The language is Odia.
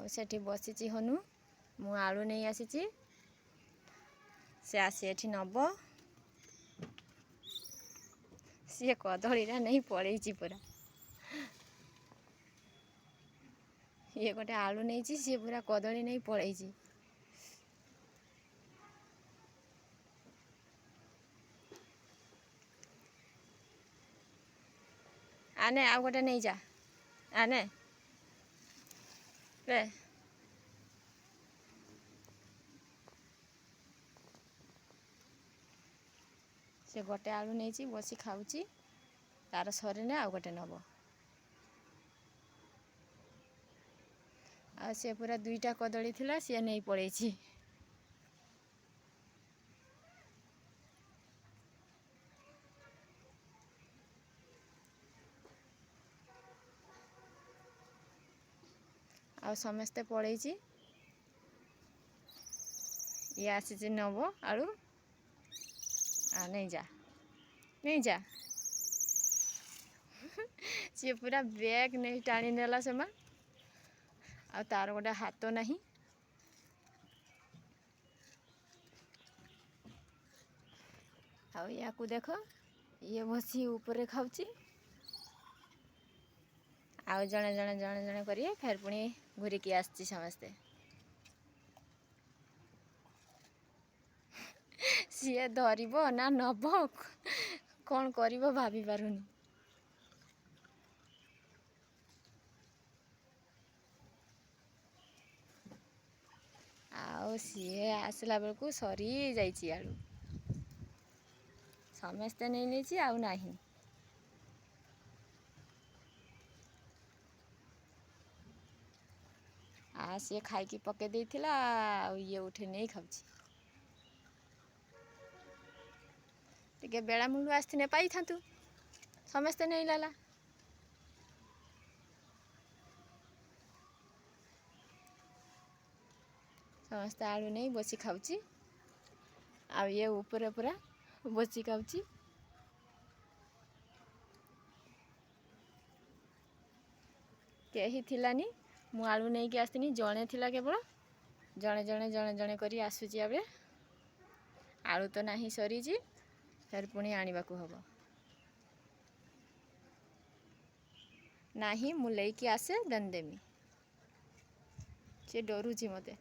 ଆଉ ସେଠି ବସିଛି ହନୁ। ମୁଁ ଆଳୁ ନେଇ ଆସିଛି, ସେ ଆସି ଏଠି ନେବ। ସିଏ କଦଳୀଟା ନେଇ ପଳେଇଛି ପୁରା। ଇଏ ଗୋଟେ ଆଳୁ ନେଇଛି, ସିଏ ପୁରା କଦଳୀ ନେଇ ପଳେଇଛି। ଆନେ ଆଉ ଗୋଟେ ନେଇଯା, ଆନେ ରେ। ସେ ଗୋଟେ ଆଳୁ ନେଇଛି, ବସି ଖାଉଛି। ତାର ସରିଲେ ଆଉ ଗୋଟେ ନେବ। ଆଉ ସେ ପୁରା 2ଟା କଦଳୀ ଥିଲା, ସିଏ ନେଇ ପଳେଇଛି। ଆଉ ସମସ୍ତେ ପଳେଇଛି। ଇଏ ଆସିଛି ନେବ ଆଳୁ। ନେଇଯା, ନେଇଯା। ସିଏ ପୁରା ବ୍ୟାଗ୍ ନେଇ ଟାଣି ନେଲା ସେମା। ଆଉ ତାର ଗୋଟେ ହାତ ନାହିଁ। ଆଉ ୟାକୁ ଦେଖ, ଇଏ ବସି ଉପରେ ଖାଉଛି। ଆଉ ଜଣେ ଜଣେ ଜଣେ ଜଣେ କରି ଫେର ପୁଣି ଘୁରିକି ଆସିଛି ସମସ୍ତେ। ସିଏ ଧରିବ ନା ନେବ, କ'ଣ କରିବ ଭାବି ପାରୁନି। ଆଉ ସିଏ ଆସିଲା ବେଳକୁ ସରି ଯାଇଛି ଆଳୁ। ସମସ୍ତେ ନେଇ ନେଇଛି, ଆଉ ନାହିଁ। ସିଏ ଖାଇକି ପକେଇ ଦେଇଥିଲା, ଆଉ ଇଏ ଉଠେଇ ନେଇ ଖାଉଛି। ଟିକେ ବେଳାମୂଳୁ ଆସିଥିଲେ ପାଇଥାନ୍ତୁ, ସମସ୍ତେ ନେଇନେଲା। ସମସ୍ତେ ଆଳୁ ନେଇ ବସି ଖାଉଛି। ଆଉ ଇଏ ଉପରେ ପୁରା ବସି ଖାଉଛି। କେହି ଥିଲାନି, ମୁଁ ଆଳୁ ନେଇକି ଆସିନି। ଜଣେ ଥିଲା କେବଳ। ଜଣେ ଜଣେ ଜଣେ ଜଣେ କରି ଆସୁଛି। ଏବେ ଆଳୁ ତ ନାହିଁ, ସରିଛି। ଫେର ପୁଣି ଆଣିବାକୁ ହେବ। ନାହିଁ, ମୁଁ ନେଇକି ଆସେ ଦେନ୍ ଦେମି। ସେ ଡରୁଛି ମୋତେ।